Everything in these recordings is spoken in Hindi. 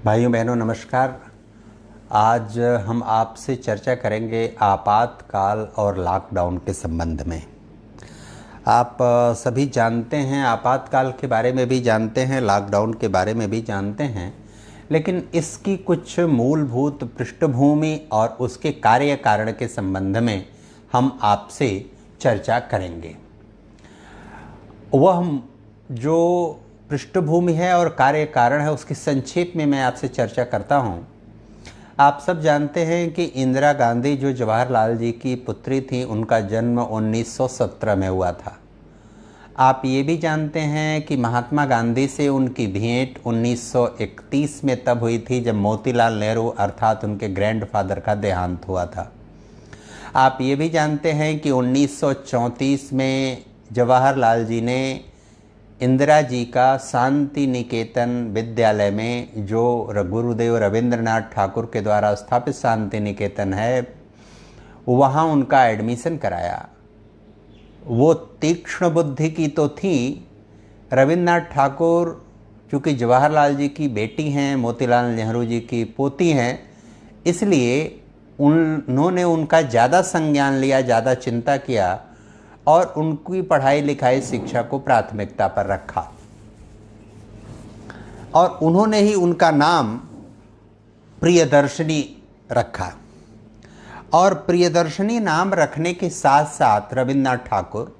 भाइयों बहनों नमस्कार। आज हम आपसे चर्चा करेंगे आपातकाल और लॉकडाउन के संबंध में। आप सभी जानते हैं, आपातकाल के बारे में भी जानते हैं, लॉकडाउन के बारे में भी जानते हैं, लेकिन इसकी कुछ मूलभूत पृष्ठभूमि और उसके कार्य कारण के संबंध में हम आपसे चर्चा करेंगे। वह जो पृष्ठभूमि है और कार्य कारण है उसकी संक्षेप में मैं आपसे चर्चा करता हूँ। आप सब जानते हैं कि इंदिरा गांधी जो जवाहरलाल जी की पुत्री थी, उनका जन्म 1917 में हुआ था। आप ये भी जानते हैं कि महात्मा गांधी से उनकी भेंट 1931 में तब हुई थी जब मोतीलाल नेहरू अर्थात उनके ग्रैंडफादर का देहांत हुआ था। आप ये भी जानते हैं कि 1934 में जवाहरलाल जी ने इंदिरा जी का शांति निकेतन विद्यालय में, जो गुरुदेव रविंद्रनाथ ठाकुर के द्वारा स्थापित शांति निकेतन है, वहाँ उनका एडमिशन कराया। वो तीक्ष्ण बुद्धि की तो थी। रविंद्रनाथ ठाकुर चूँकि जवाहरलाल जी की बेटी हैं, मोतीलाल नेहरू जी की पोती हैं, इसलिए उन्होंने उनका ज़्यादा संज्ञान लिया, ज़्यादा चिंता किया और उनकी पढ़ाई लिखाई शिक्षा को प्राथमिकता पर रखा। और उन्होंने ही उनका नाम प्रियदर्शनी रखा। और प्रियदर्शनी नाम रखने के साथ साथ रविंद्रनाथ ठाकुर,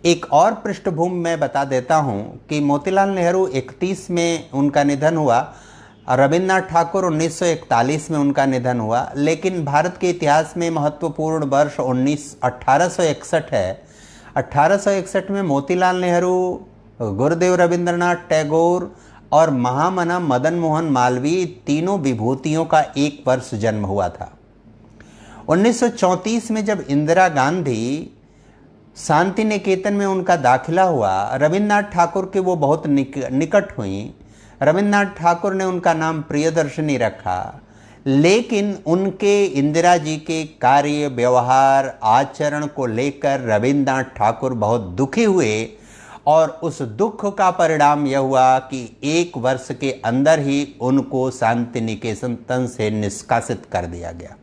एक और पृष्ठभूमि मैं बता देता हूं कि मोतीलाल नेहरू 31 में उनका निधन हुआ, रविंद्रनाथ ठाकुर 1941 में उनका निधन हुआ। लेकिन भारत के इतिहास में महत्वपूर्ण वर्ष 1861 है। 1861 में मोतीलाल नेहरू, गुरुदेव रविंद्रनाथ टैगोर और महामना मदन मोहन मालवीय तीनों विभूतियों का एक वर्ष जन्म हुआ था। 1934 में जब इंदिरा गांधी शांति निकेतन में उनका दाखिला हुआ, रविंद्रनाथ ठाकुर के वो बहुत निकट हुई। रविंद्रनाथ ठाकुर ने उनका नाम प्रियदर्शनी रखा, लेकिन उनके इंदिरा जी के कार्य व्यवहार आचरण को लेकर रविंद्रनाथ ठाकुर बहुत दुखी हुए और उस दुख का परिणाम यह हुआ कि एक वर्ष के अंदर ही उनको शांति निकेतन से निष्कासित कर दिया गया।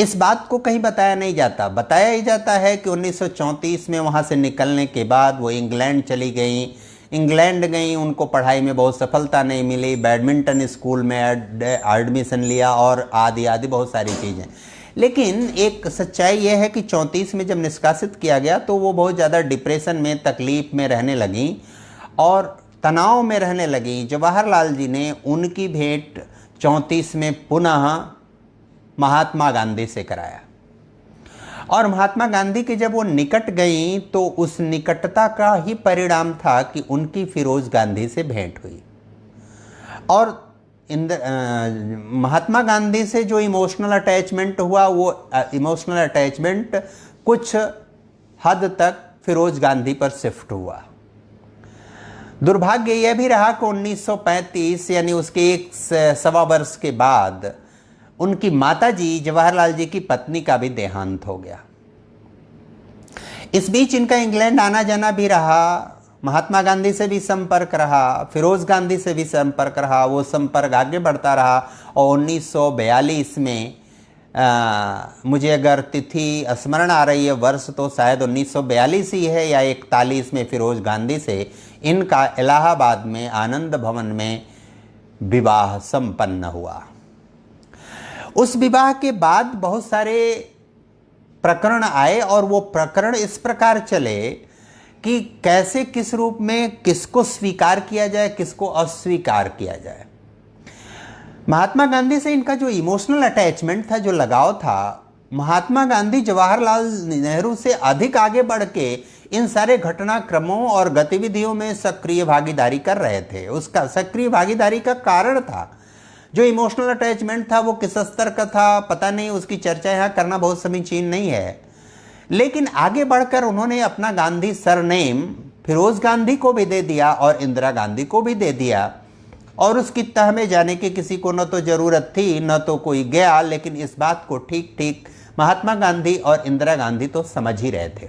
इस बात को कहीं बताया नहीं जाता। बताया ही जाता है कि 1934 में वहाँ से निकलने के बाद वो इंग्लैंड चली गई। इंग्लैंड गई, उनको पढ़ाई में बहुत सफलता नहीं मिली, बैडमिंटन स्कूल में एडमिशन लिया और आदि आदि बहुत सारी चीज़ें। लेकिन एक सच्चाई यह है कि 34 में जब निष्कासित किया गया तो वो बहुत ज़्यादा डिप्रेशन में, तकलीफ़ में रहने लगी और तनाव में रहने लगी। जवाहरलाल जी ने उनकी भेंट 34 में पुनः महात्मा गांधी से कराया। और महात्मा गांधी के जब वो निकट गई तो उस निकटता का ही परिणाम था कि उनकी फिरोज गांधी से भेंट हुई। और महात्मा गांधी से जो इमोशनल अटैचमेंट हुआ, वो इमोशनल अटैचमेंट कुछ हद तक फिरोज गांधी पर शिफ्ट हुआ। दुर्भाग्य यह भी रहा कि 1935 यानी उसके एक सवा वर्ष के बाद उनकी माताजी जवाहरलाल जी की पत्नी का भी देहांत हो गया। इस बीच इनका इंग्लैंड आना जाना भी रहा, महात्मा गांधी से भी संपर्क रहा, फिरोज गांधी से भी संपर्क रहा। वो संपर्क आगे बढ़ता रहा और 1942 में मुझे अगर तिथि स्मरण आ रही है, वर्ष तो शायद 1942 ही है या 41 में फिरोज गांधी से इनका इलाहाबाद में आनंद भवन में विवाह संपन्न हुआ। उस विवाह के बाद बहुत सारे प्रकरण आए और वो प्रकरण इस प्रकार चले कि कैसे, किस रूप में किसको स्वीकार किया जाए, किसको अस्वीकार किया जाए। महात्मा गांधी से इनका जो इमोशनल अटैचमेंट था, जो लगाव था, महात्मा गांधी जवाहरलाल नेहरू से अधिक आगे बढ़ के इन सारे घटनाक्रमों और गतिविधियों में सक्रिय भागीदारी कर रहे थे। उसका सक्रिय भागीदारी का कारण था, जो इमोशनल अटैचमेंट था वो किस स्तर का था पता नहीं, उसकी चर्चा यहाँ करना बहुत समीचीन नहीं है। लेकिन आगे बढ़कर उन्होंने अपना गांधी सरनेम फिरोज गांधी को भी दे दिया और इंदिरा गांधी को भी दे दिया। और उसकी तह में जाने की किसी को न तो ज़रूरत थी न तो कोई गया, लेकिन इस बात को ठीक ठीक महात्मा गांधी और इंदिरा गांधी तो समझ ही रहे थे।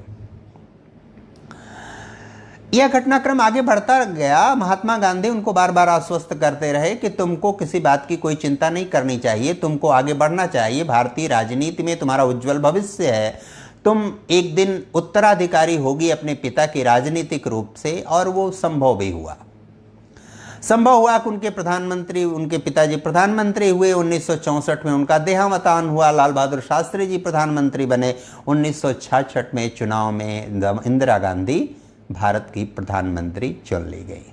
यह घटनाक्रम आगे बढ़ता गया। महात्मा गांधी उनको बार बार आश्वस्त करते रहे कि तुमको किसी बात की कोई चिंता नहीं करनी चाहिए, तुमको आगे बढ़ना चाहिए, भारतीय राजनीति में तुम्हारा उज्जवल भविष्य है, तुम एक दिन उत्तराधिकारी होगी अपने पिता की राजनीतिक रूप से। और वो संभव भी हुआ। संभव हुआ कि उनके पिताजी प्रधानमंत्री हुए। 1964 में उनका देहावसान हुआ। लाल बहादुर शास्त्री जी प्रधानमंत्री बने। 1966 में चुनाव में इंदिरा गांधी भारत की प्रधानमंत्री चुन ली गई।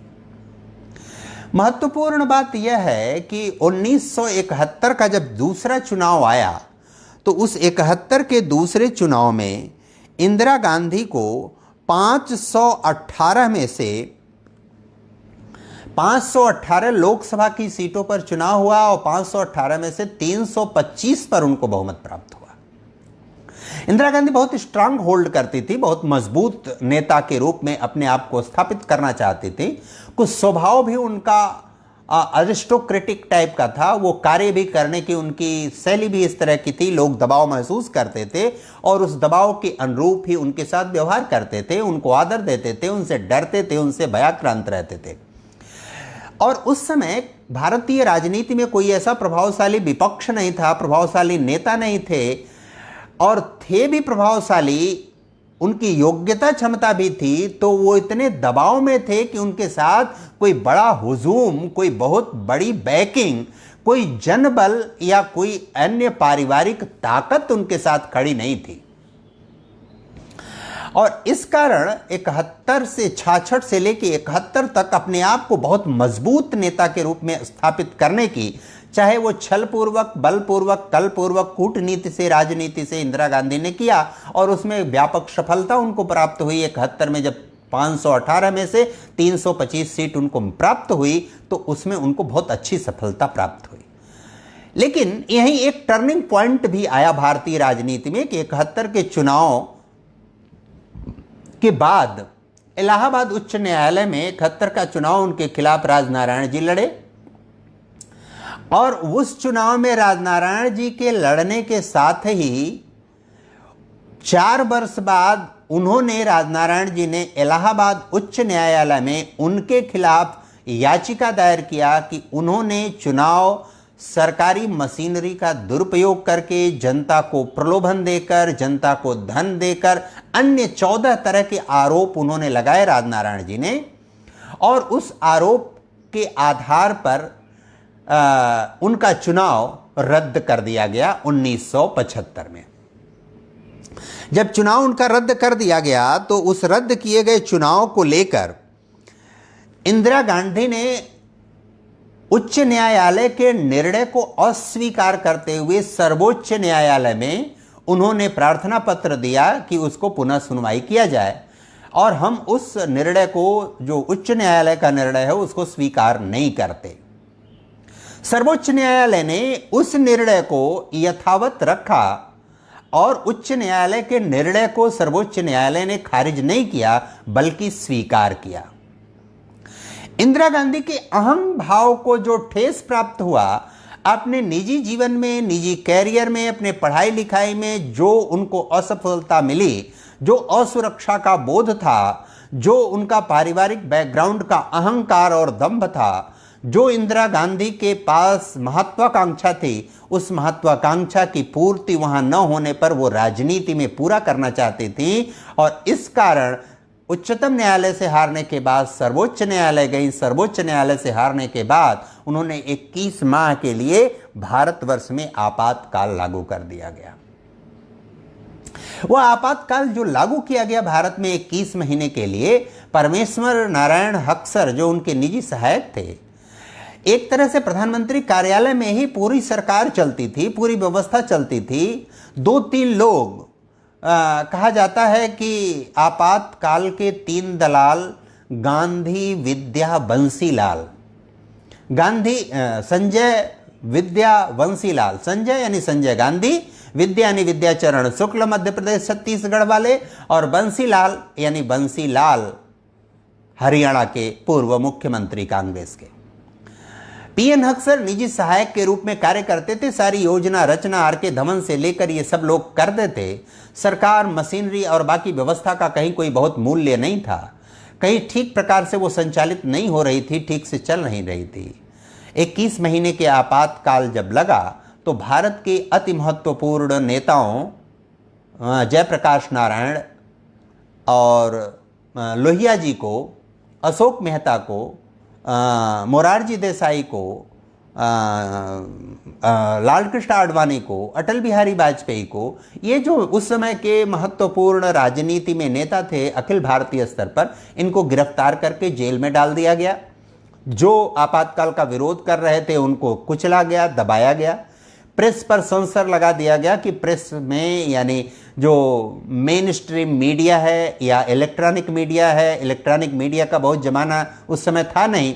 महत्वपूर्ण बात यह है कि 1971 का जब दूसरा चुनाव आया तो उस 71 के दूसरे चुनाव में इंदिरा गांधी को 518 में से 518 लोकसभा की सीटों पर चुनाव हुआ और 518 में से 325 पर उनको बहुमत प्राप्त हुआ। इंदिरा गांधी बहुत स्ट्रांग होल्ड करती थी, बहुत मजबूत नेता के रूप में अपने आप को स्थापित करना चाहती थी। कुछ स्वभाव भी उनका अरिस्टोक्रेटिक टाइप का था। वो कार्य भी करने की उनकी शैली भी इस तरह की थी। लोग दबाव महसूस करते थे और उस दबाव के अनुरूप ही उनके साथ व्यवहार करते थे, उनको आदर देते थे, उनसे डरते थे, उनसे भयाक्रांत रहते थे। और उस समय भारतीय राजनीति में कोई ऐसा प्रभावशाली विपक्ष नहीं था, प्रभावशाली नेता नहीं थे, और थे भी प्रभावशाली, उनकी योग्यता क्षमता भी थी, तो वो इतने दबाव में थे कि उनके साथ कोई बड़ा हुजूम, कोई बहुत बड़ी बैकिंग, कोई जनबल या कोई अन्य पारिवारिक ताकत उनके साथ खड़ी नहीं थी। और इस कारण 71 से 66 से लेकर 71 तक अपने आप को बहुत मजबूत नेता के रूप में स्थापित करने की, चाहे वो छलपूर्वक, बलपूर्वक, कलपूर्वक, कूटनीति से, राजनीति से इंदिरा गांधी ने किया, और उसमें व्यापक सफलता उनको प्राप्त हुई। 71 में जब 518 में से 325 सीट उनको प्राप्त हुई तो उसमें उनको बहुत अच्छी सफलता प्राप्त हुई। लेकिन यहीं एक टर्निंग पॉइंट भी आया भारतीय राजनीति में कि 71 के चुनाव के बाद इलाहाबाद उच्च न्यायालय में 71 का चुनाव उनके खिलाफ राजनारायण जी लड़े, और उस चुनाव में राजनारायण जी के लड़ने के साथ ही 4 वर्ष बाद राजनारायण जी ने इलाहाबाद उच्च न्यायालय में उनके खिलाफ याचिका दायर किया कि उन्होंने चुनाव सरकारी मशीनरी का दुरुपयोग करके, जनता को प्रलोभन देकर, जनता को धन देकर, अन्य 14 तरह के आरोप उन्होंने लगाए राजनारायण जी ने, और उस आरोप के आधार पर उनका चुनाव रद्द कर दिया गया 1975 में। जब चुनाव उनका रद्द कर दिया गया तो उस रद्द किए गए चुनाव को लेकर इंदिरा गांधी ने उच्च न्यायालय के निर्णय को अस्वीकार करते हुए सर्वोच्च न्यायालय में उन्होंने प्रार्थना पत्र दिया कि उसको पुनः सुनवाई किया जाए, और हम उस निर्णय को, जो उच्च न्यायालय का निर्णय है, उसको स्वीकार नहीं करते। सर्वोच्च न्यायालय ने उस निर्णय को यथावत रखा और उच्च न्यायालय के निर्णय को सर्वोच्च न्यायालय ने खारिज नहीं किया बल्कि स्वीकार किया। इंदिरा गांधी के अहम भाव को जो ठेस प्राप्त हुआ, अपने निजी जीवन में, निजी कैरियर में, अपने पढ़ाई लिखाई में जो उनको असफलता मिली, जो असुरक्षा का बोध था, जो उनका पारिवारिक बैकग्राउंड का अहंकार और दंभ था, जो इंदिरा गांधी के पास महत्वाकांक्षा थी, उस महत्वाकांक्षा की पूर्ति वहां न होने पर वो राजनीति में पूरा करना चाहती थी, और इस कारण उच्चतम न्यायालय से हारने के बाद सर्वोच्च न्यायालय गई। सर्वोच्च न्यायालय से हारने के बाद उन्होंने 21 माह के लिए भारतवर्ष में आपातकाल लागू कर दिया गया। वह आपातकाल जो लागू किया गया भारत में 21 महीने के लिए, परमेश्वर नारायण हक्सर जो उनके निजी सहायक थे, एक तरह से प्रधानमंत्री कार्यालय में ही पूरी सरकार चलती थी, पूरी व्यवस्था चलती थी। 2-3 लोग, कहा जाता है कि आपातकाल के 3 दलाल गांधी, विद्या, बंसीलाल, संजय, विद्या, बंसीलाल, संजय यानी संजय गांधी, विद्या यानी विद्याचरण शुक्ल मध्य प्रदेश छत्तीसगढ़ वाले, और बंसीलाल यानी बंसीलाल हरियाणा के पूर्व मुख्यमंत्री कांग्रेस के। पीएन हक्सर निजी सहायक के रूप में कार्य करते थे। सारी योजना रचना आर.के. धवन से लेकर ये सब लोग करते थे। सरकार, मशीनरी और बाकी व्यवस्था का कहीं कोई बहुत मूल्य नहीं था। कहीं ठीक प्रकार से वो संचालित नहीं हो रही थी, ठीक से चल नहीं रही थी। 21 महीने के आपातकाल जब लगा तो भारत के अति महत्वपूर्ण नेताओं जयप्रकाश नारायण और लोहिया जी को, अशोक मेहता को, मोरारजी देसाई को, लालकृष्ण आडवाणी को, अटल बिहारी वाजपेयी को, ये जो उस समय के महत्वपूर्ण राजनीति में नेता थे अखिल भारतीय स्तर पर, इनको गिरफ्तार करके जेल में डाल दिया गया। जो आपातकाल का विरोध कर रहे थे उनको कुचला गया, दबाया गया। प्रेस पर सेंसर लगा दिया गया कि प्रेस में, यानी जो मेन स्ट्रीम मीडिया है या इलेक्ट्रॉनिक मीडिया है, इलेक्ट्रॉनिक मीडिया का बहुत जमाना उस समय था नहीं,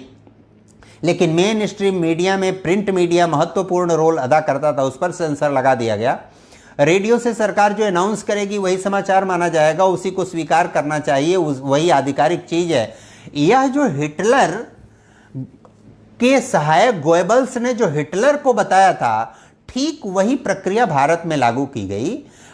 लेकिन मेन स्ट्रीम मीडिया में प्रिंट मीडिया महत्वपूर्ण रोल अदा करता था, उस पर सेंसर लगा दिया गया। रेडियो से सरकार जो अनाउंस करेगी वही समाचार माना जाएगा, उसी को स्वीकार करना चाहिए, वही आधिकारिक चीज है। यह जो हिटलर के सहायक गोएबल्स ने जो हिटलर को बताया था, ठीक वही प्रक्रिया भारत में लागू की गई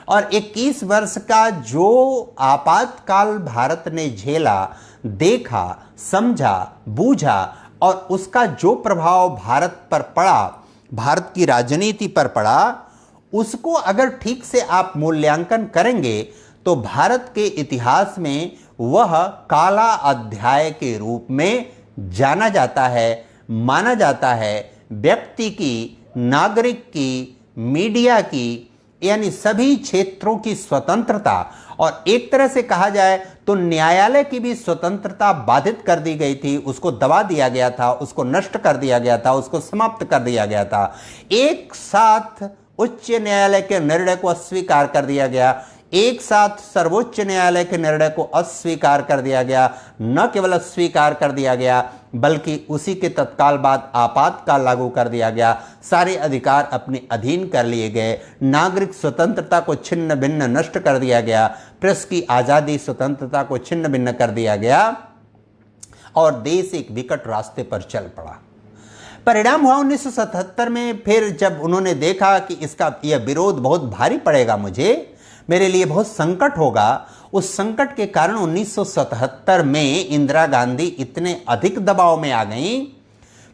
और 21 वर्ष का जो आपातकाल भारत ने झेला, देखा, समझा, बूझा और उसका जो प्रभाव भारत पर पड़ा, भारत की राजनीति पर पड़ा, उसको अगर ठीक से आप मूल्यांकन करेंगे तो भारत के इतिहास में वह काला अध्याय के रूप में जाना जाता है, माना जाता है। व्यक्ति की, नागरिक की, मीडिया की, यानी सभी क्षेत्रों की स्वतंत्रता और एक तरह से कहा जाए तो न्यायालय की भी स्वतंत्रता बाधित कर दी गई थी, उसको दबा दिया गया था, उसको नष्ट कर दिया गया था, उसको समाप्त कर दिया गया था। एक साथ उच्च न्यायालय के निर्णय को अस्वीकार कर दिया गया, एक साथ सर्वोच्च न्यायालय के निर्णय को अस्वीकार कर दिया गया। न केवल अस्वीकार कर दिया गया बल्कि उसी के तत्काल बाद आपातकाल लागू कर दिया गया। सारे अधिकार अपने अधीन कर लिए गए, नागरिक स्वतंत्रता को छिन्न भिन्न नष्ट कर दिया गया, प्रेस की आज़ादी स्वतंत्रता को छिन्न भिन्न कर दिया गया और देश एक विकट रास्ते पर चल पड़ा। परिणाम हुआ 1977 में, फिर जब उन्होंने देखा कि इसका यह विरोध बहुत भारी पड़ेगा, मेरे लिए बहुत संकट होगा, उस संकट के कारण 1977 में इंदिरा गांधी इतने अधिक दबाव में आ गईं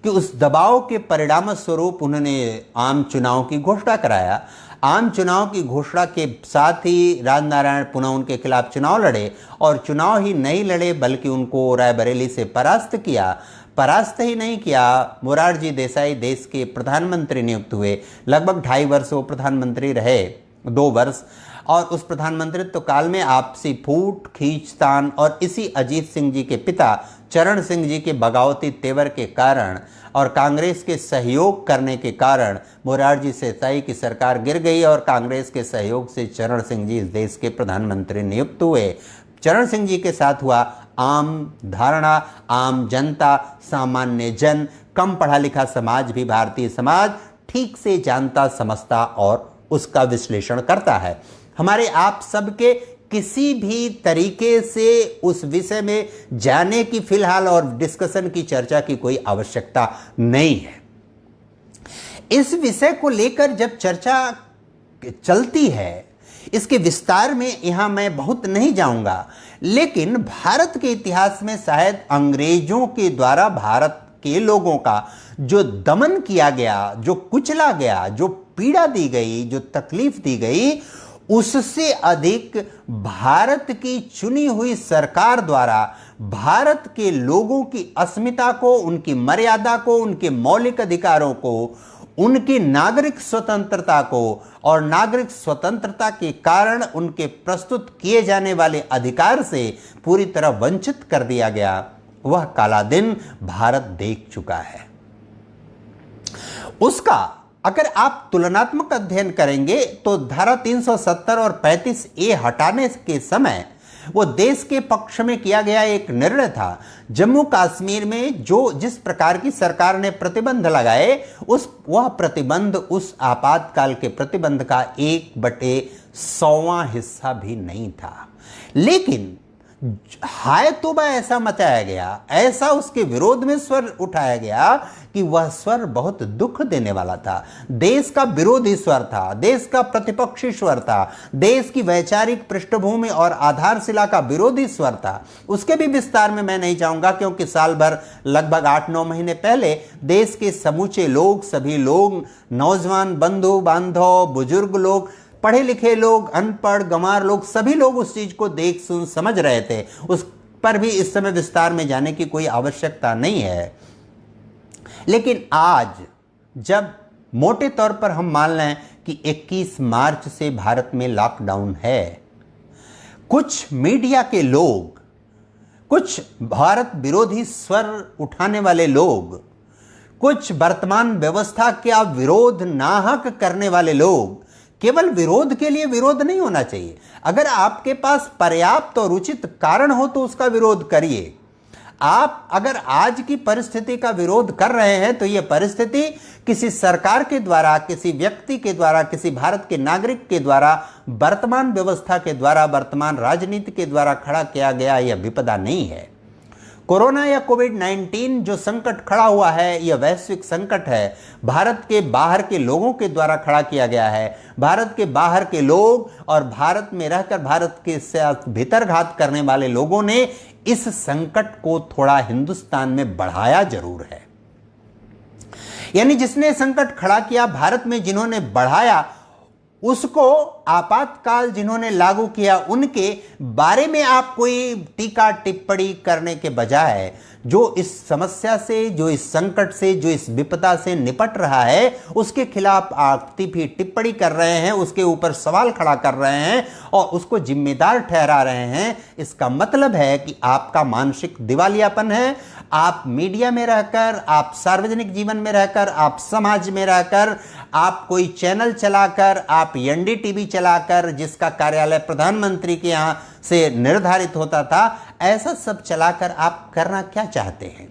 कि उस दबाव के परिणाम स्वरूप उन्होंने आम चुनाव की घोषणा कराया। आम चुनाव की घोषणा के साथ ही राजनारायण पुनः उनके खिलाफ चुनाव लड़े और चुनाव ही नहीं लड़े बल्कि उनको रायबरेली से परास्त किया। परास्त ही नहीं किया, मोरारजी देसाई देश के प्रधानमंत्री नियुक्त हुए। लगभग 2.5 वर्ष वो प्रधानमंत्री रहे, 2 वर्ष, और उस प्रधानमंत्रित्व काल में आपसी फूट, खींचतान और इसी अजीत सिंह जी के पिता चरण सिंह जी के बगावती तेवर के कारण और कांग्रेस के सहयोग करने के कारण मोरारजी देसाई की सरकार गिर गई और कांग्रेस के सहयोग से चरण सिंह जी इस देश के प्रधानमंत्री नियुक्त हुए। चरण सिंह जी के साथ हुआ आम धारणा, आम जनता, सामान्य जन, कम पढ़ा लिखा समाज भी भारतीय समाज ठीक से जानता, समझता और उसका विश्लेषण करता है। हमारे आप सबके किसी भी तरीके से उस विषय में जाने की फिलहाल और डिस्कशन की, चर्चा की कोई आवश्यकता नहीं है। इस विषय को लेकर जब चर्चा चलती है, इसके विस्तार में यहां मैं बहुत नहीं जाऊंगा, लेकिन भारत के इतिहास में शायद अंग्रेजों के द्वारा भारत के लोगों का जो दमन किया गया, जो कुचला गया, जो पीड़ा दी गई, जो तकलीफ दी गई, उससे अधिक भारत की चुनी हुई सरकार द्वारा भारत के लोगों की अस्मिता को, उनकी मर्यादा को, उनके मौलिक अधिकारों को, उनकी नागरिक स्वतंत्रता को और नागरिक स्वतंत्रता के कारण उनके प्रस्तुत किए जाने वाले अधिकार से पूरी तरह वंचित कर दिया गया। वह काला दिन भारत देख चुका है। उसका अगर आप तुलनात्मक अध्ययन करेंगे तो धारा 370 और 35A हटाने के समय वो देश के पक्ष में किया गया एक निर्णय था। जम्मू कश्मीर में जिस प्रकार की सरकार ने प्रतिबंध लगाए, वह प्रतिबंध उस आपातकाल के प्रतिबंध का 1/100वां हिस्सा भी नहीं था। लेकिन हाय तौबा ऐसा मचाया गया, ऐसा उसके विरोध में स्वर उठाया गया कि वह स्वर बहुत दुख देने वाला था। देश का विरोधी स्वर था, देश का प्रतिपक्षी स्वर था, देश की वैचारिक पृष्ठभूमि और आधारशिला का विरोधी स्वर था। उसके भी विस्तार में मैं नहीं जाऊंगा, क्योंकि साल भर लगभग 8-9 महीने पहले देश के समूचे लोग, सभी लोग, नौजवान बंधु बांधव, बुजुर्ग लोग, पढ़े लिखे लोग, अनपढ़ गंवार लोग, सभी लोग उस चीज को देख सुन समझ रहे थे। उस पर भी इस समय विस्तार में जाने की कोई आवश्यकता नहीं है। लेकिन आज जब मोटे तौर पर हम मान लें कि 21 मार्च से भारत में लॉकडाउन है, कुछ मीडिया के लोग, कुछ भारत विरोधी स्वर उठाने वाले लोग, कुछ वर्तमान व्यवस्था का विरोध नाहक करने वाले लोग, केवल विरोध के लिए विरोध नहीं होना चाहिए। अगर आपके पास पर्याप्त और उचित कारण हो तो उसका विरोध करिए। आप अगर आज की परिस्थिति का विरोध कर रहे हैं तो यह परिस्थिति किसी सरकार के द्वारा, किसी व्यक्ति के द्वारा, किसी भारत के नागरिक के द्वारा, वर्तमान व्यवस्था के द्वारा, वर्तमान राजनीति के द्वारा खड़ा किया गया यह विपदा नहीं है। कोरोना या कोविड-19 जो संकट खड़ा हुआ है, यह वैश्विक संकट है। भारत के बाहर के लोगों के द्वारा खड़ा किया गया है। भारत के बाहर के लोग और भारत में रहकर भारत के साथ भीतरघात करने वाले लोगों ने इस संकट को थोड़ा हिंदुस्तान में बढ़ाया जरूर है। यानी जिसने संकट खड़ा किया, भारत में जिन्होंने बढ़ाया, उसको आपातकाल जिन्होंने लागू किया, उनके बारे में आप कोई टीका टिप्पणी करने के बजाय जो इस समस्या से, जो इस संकट से, जो इस विपदा से निपट रहा है, उसके खिलाफ आप टिप्पणी कर रहे हैं, उसके ऊपर सवाल खड़ा कर रहे हैं और उसको जिम्मेदार ठहरा रहे हैं। इसका मतलब है कि आपका मानसिक दिवालियापन है। आप मीडिया में रहकर, आप सार्वजनिक जीवन में रहकर, आप समाज में रहकर, आप कोई चैनल चलाकर, आप एनडीटीवी चलाकर, जिसका कार्यालय प्रधानमंत्री के यहां से निर्धारित होता था, ऐसा सब चलाकर आप करना क्या चाहते हैं?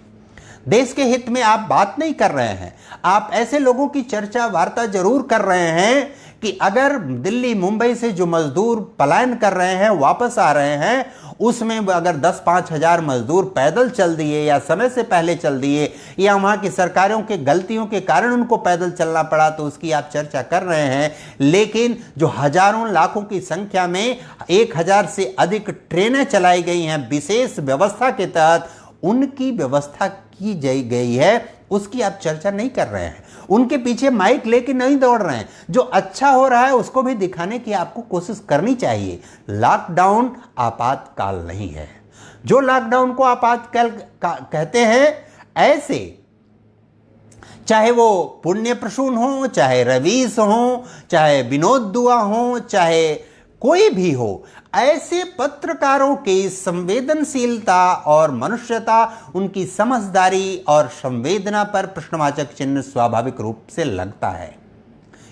देश के हित में आप बात नहीं कर रहे हैं। आप ऐसे लोगों की चर्चा वार्ता जरूर कर रहे हैं कि अगर दिल्ली मुंबई से जो मजदूर पलायन कर रहे हैं, वापस आ रहे हैं, उसमें अगर 10-5 हजार मजदूर पैदल चल दिए या समय से पहले चल दिए या वहां की सरकारों के गलतियों के कारण उनको पैदल चलना पड़ा, तो उसकी आप चर्चा कर रहे हैं। लेकिन जो हजारों लाखों की संख्या में 1000 से अधिक ट्रेनें चलाई गई हैं विशेष व्यवस्था के तहत, उनकी व्यवस्था की गई है, उसकी आप चर्चा नहीं कर रहे हैं। उनके पीछे माइक लेके नहीं दौड़ रहे हैं। जो अच्छा हो रहा है उसको भी दिखाने की आपको कोशिश करनी चाहिए। लॉकडाउन आपातकाल नहीं है। जो लॉकडाउन को आपातकाल कहते हैं, ऐसे चाहे वो पुण्य प्रसून हो, चाहे रवीश हो, चाहे विनोद दुआ हो, चाहे कोई भी हो, ऐसे पत्रकारों की संवेदनशीलता और मनुष्यता, उनकी समझदारी और संवेदना पर प्रश्नवाचक चिन्ह स्वाभाविक रूप से लगता है।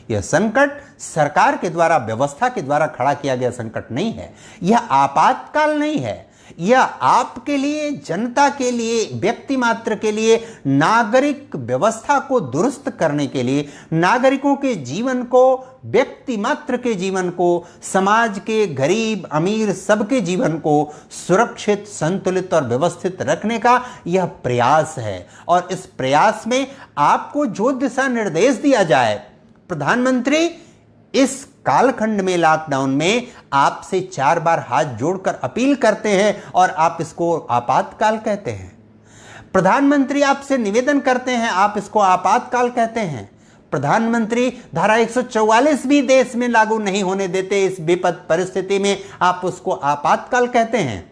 यह संकट सरकार के द्वारा, व्यवस्था के द्वारा खड़ा किया गया संकट नहीं है। यह आपातकाल नहीं है। यह आपके लिए, जनता के लिए, व्यक्ति मात्र के लिए, नागरिक व्यवस्था को दुरुस्त करने के लिए, नागरिकों के जीवन को, व्यक्ति मात्र के जीवन को, समाज के गरीब अमीर सबके जीवन को सुरक्षित, संतुलित और व्यवस्थित रखने का यह प्रयास है। और इस प्रयास में आपको जो दिशा निर्देश दिया जाए, प्रधानमंत्री इस कालखंड में, लॉकडाउन में आपसे 4 बार हाथ जोड़कर अपील करते हैं और आप इसको आपातकाल कहते हैं। प्रधानमंत्री आपसे निवेदन करते हैं, आप इसको आपातकाल कहते हैं। प्रधानमंत्री धारा 144 भी देश में लागू नहीं होने देते, इस विपद परिस्थिति में आप उसको आपातकाल कहते हैं।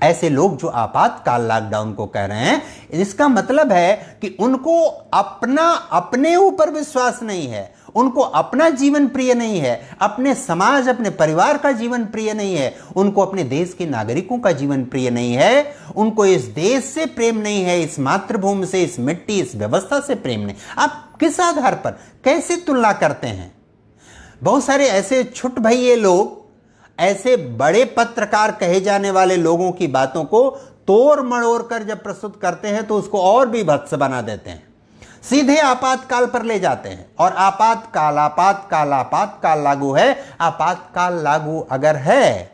ऐसे लोग जो आपातकाल लॉकडाउन को कह रहे हैं, इसका मतलब है कि उनको अपने ऊपर विश्वास नहीं है, उनको अपना जीवन प्रिय नहीं है, अपने समाज, अपने परिवार का जीवन प्रिय नहीं है, उनको अपने देश के नागरिकों का जीवन प्रिय नहीं है, उनको इस देश से प्रेम नहीं है, इस मातृभूमि से, इस मिट्टी, इस व्यवस्था से प्रेम नहीं। आप किस आधार पर, कैसे तुलना करते हैं? बहुत सारे ऐसे छुट भैये लोग, ऐसे बड़े पत्रकार कहे जाने वाले लोगों की बातों को तोड़ मड़ोड़ कर जब प्रस्तुत करते हैं तो उसको और भी भत्स बना देते हैं, सीधे आपातकाल पर ले जाते हैं। और आपातकाल आपातकाल आपातकाल लागू है। आपातकाल लागू अगर है,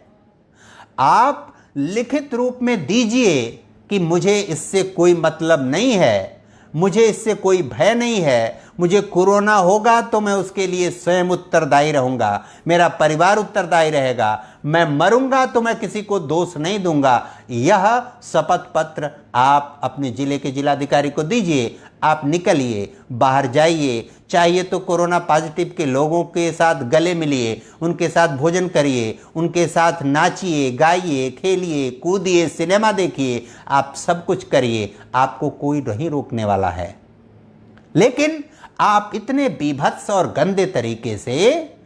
आप लिखित रूप में दीजिए कि मुझे इससे कोई मतलब नहीं है, मुझे इससे कोई भय नहीं है, मुझे कोरोना होगा तो मैं उसके लिए स्वयं उत्तरदायी रहूंगा, मेरा परिवार उत्तरदायी रहेगा, मैं मरूंगा तो मैं किसी को दोष नहीं दूंगा। यह शपथ पत्र आप अपने जिले के जिलाधिकारी को दीजिए। आप निकलिए, बाहर जाइए, चाहिए तो कोरोना पॉजिटिव के लोगों के साथ गले मिलिए, उनके साथ भोजन करिए, उनके साथ नाचिए, गाइए, खेलिए, कूदिए, सिनेमा देखिए, आप सब कुछ करिए, आपको कोई नहीं रोकने वाला है। लेकिन आप इतने बीभत्स और गंदे तरीके से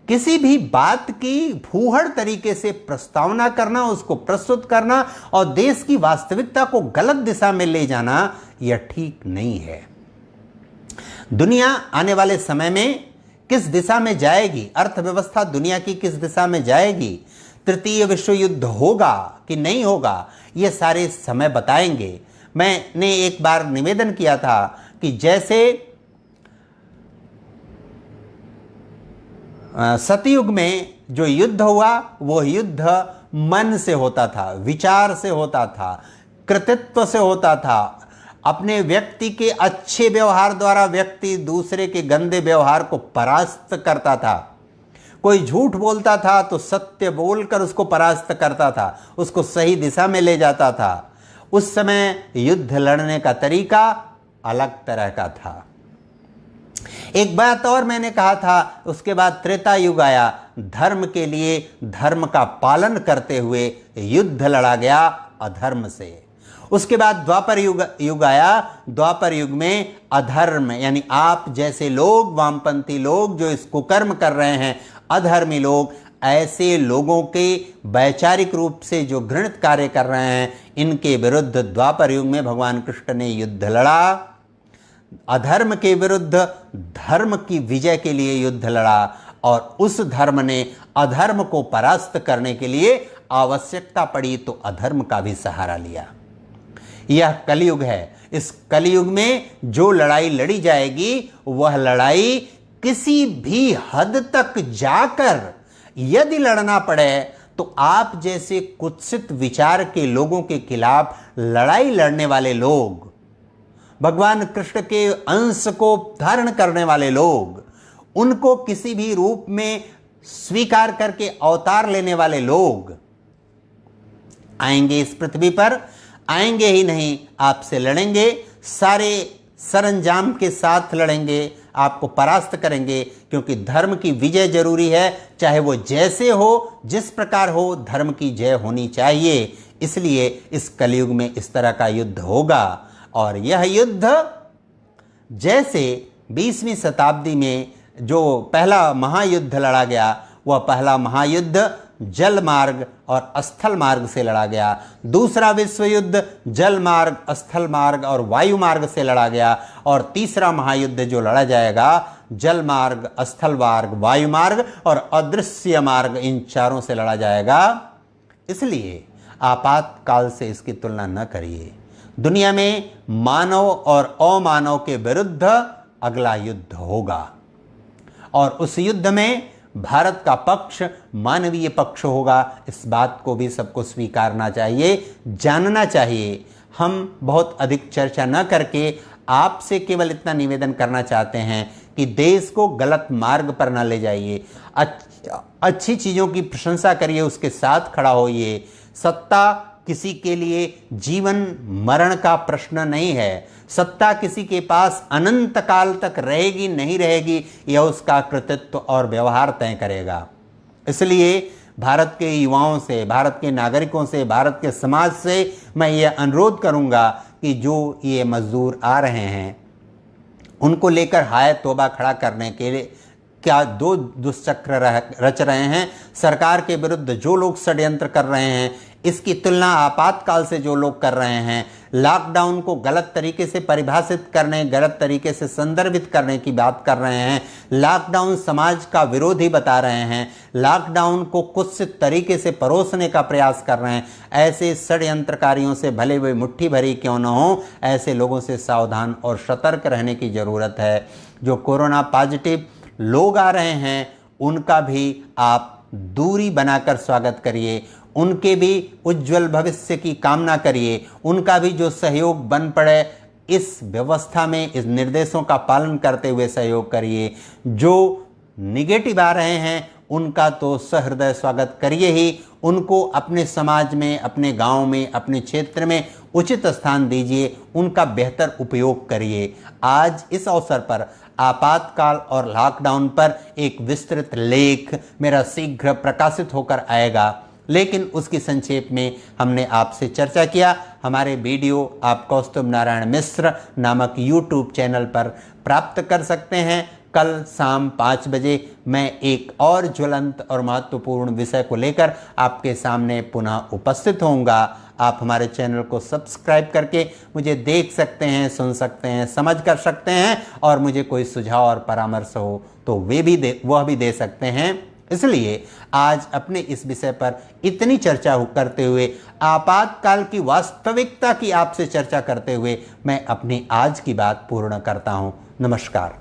किसी भी बात की फूहड़ तरीके से प्रस्तावना करना, उसको प्रस्तुत करना और देश की वास्तविकता को गलत दिशा में ले जाना, यह ठीक नहीं है। दुनिया आने वाले समय में किस दिशा में जाएगी, अर्थव्यवस्था दुनिया की किस दिशा में जाएगी, तृतीय विश्व युद्ध होगा कि नहीं होगा, यह सारे समय बताएंगे। मैंने एक बार निवेदन किया था कि जैसे सतयुग में जो युद्ध हुआ वो युद्ध मन से होता था, विचार से होता था, कृतित्व से होता था। अपने व्यक्ति के अच्छे व्यवहार द्वारा व्यक्ति दूसरे के गंदे व्यवहार को परास्त करता था। कोई झूठ बोलता था तो सत्य बोलकर उसको परास्त करता था, उसको सही दिशा में ले जाता था। उस समय युद्ध लड़ने का तरीका अलग तरह का था। एक बात और मैंने कहा था, उसके बाद त्रेता युग आया, धर्म के लिए धर्म का पालन करते हुए युद्ध लड़ा गया अधर्म से। उसके बाद द्वापर युग आया, द्वापर युग में अधर्म यानी आप जैसे लोग, वामपंथी लोग जो इस कुकर्म कर रहे हैं, अधर्मी लोग, ऐसे लोगों के वैचारिक रूप से जो घृणित कार्य कर रहे हैं, इनके विरुद्ध द्वापर युग में भगवान कृष्ण ने युद्ध लड़ा। अधर्म के विरुद्ध धर्म की विजय के लिए युद्ध लड़ा और उस धर्म ने अधर्म को परास्त करने के लिए आवश्यकता पड़ी तो अधर्म का भी सहारा लिया। यह कलयुग है। इस कलयुग में जो लड़ाई लड़ी जाएगी वह लड़ाई किसी भी हद तक जाकर यदि लड़ना पड़े तो आप जैसे कुत्सित विचार के लोगों के खिलाफ लड़ाई लड़ने वाले लोग, भगवान कृष्ण के अंश को धारण करने वाले लोग, उनको किसी भी रूप में स्वीकार करके अवतार लेने वाले लोग आएंगे इस पृथ्वी पर। आएंगे ही नहीं, आपसे लड़ेंगे, सारे सरंजाम के साथ लड़ेंगे, आपको परास्त करेंगे, क्योंकि धर्म की विजय जरूरी है। चाहे वो जैसे हो, जिस प्रकार हो, धर्म की जय होनी चाहिए। इसलिए इस कलयुग में इस तरह का युद्ध होगा। और यह युद्ध जैसे 20वीं शताब्दी में जो पहला महायुद्ध लड़ा गया, वह पहला महायुद्ध जल मार्ग और स्थल मार्ग से लड़ा गया। दूसरा विश्व युद्ध जल मार्ग, स्थल मार्ग और वायु मार्ग से लड़ा गया। और तीसरा महायुद्ध जो लड़ा जाएगा, जल मार्ग, स्थल मार्ग, वायु मार्ग और अदृश्य मार्ग, इन चारों से लड़ा जाएगा। इसलिए आपातकाल से इसकी तुलना न करिए। दुनिया में मानव और अमानव के विरुद्ध अगला युद्ध होगा और उस युद्ध में भारत का पक्ष मानवीय पक्ष होगा। इस बात को भी सबको स्वीकारना चाहिए, जानना चाहिए। हम बहुत अधिक चर्चा न करके आपसे केवल इतना निवेदन करना चाहते हैं कि देश को गलत मार्ग पर न ले जाइए। अच्छी चीज़ों की प्रशंसा करिए, उसके साथ खड़ा होइए। सत्ता किसी के लिए जीवन मरण का प्रश्न नहीं है। सत्ता किसी के पास अनंत काल तक रहेगी नहीं रहेगी, यह उसका कृतित्व और व्यवहार तय करेगा। इसलिए भारत के युवाओं से, भारत के नागरिकों से, भारत के समाज से मैं ये अनुरोध करूंगा कि जो ये मजदूर आ रहे हैं, उनको लेकर हाय तौबा खड़ा करने के लिए क्या दो दुष्चक्र रच रहे हैं। सरकार के विरुद्ध जो लोग षड्यंत्र कर रहे हैं, इसकी तुलना आपातकाल से जो लोग कर रहे हैं, लॉकडाउन को गलत तरीके से परिभाषित करने, गलत तरीके से संदर्भित करने की बात कर रहे हैं, लॉकडाउन समाज का विरोधी बता रहे हैं, लॉकडाउन को कुत्सित तरीके से परोसने का प्रयास कर रहे हैं, ऐसे षड्यंत्रकारियों से भले वे मुट्ठी भरी क्यों न हो, ऐसे लोगों से सावधान और सतर्क रहने की ज़रूरत है। जो कोरोना पॉजिटिव लोग आ रहे हैं, उनका भी आप दूरी बनाकर स्वागत करिए, उनके भी उज्जवल भविष्य की कामना करिए। उनका भी जो सहयोग बन पड़े इस व्यवस्था में, इस निर्देशों का पालन करते हुए सहयोग करिए। जो निगेटिव आ रहे हैं उनका तो सहृदय स्वागत करिए ही। उनको अपने समाज में, अपने गांव में, अपने क्षेत्र में उचित स्थान दीजिए, उनका बेहतर उपयोग करिए। आज इस अवसर पर आपातकाल और लॉकडाउन पर एक विस्तृत लेख मेरा शीघ्र प्रकाशित होकर आएगा, लेकिन उसकी संक्षेप में हमने आपसे चर्चा किया। हमारे वीडियो आप कौस्तुभ नारायण मिश्र नामक YouTube चैनल पर प्राप्त कर सकते हैं। कल शाम 5 बजे मैं एक और ज्वलंत और महत्वपूर्ण विषय को लेकर आपके सामने पुनः उपस्थित होऊंगा। आप हमारे चैनल को सब्सक्राइब करके मुझे देख सकते हैं, सुन सकते हैं, समझ कर सकते हैं, और मुझे कोई सुझाव और परामर्श हो तो वह भी दे सकते हैं। इसलिए आज अपने इस विषय पर इतनी चर्चा करते हुए, आपातकाल की वास्तविकता की आपसे चर्चा करते हुए मैं अपनी आज की बात पूर्ण करता हूं। नमस्कार।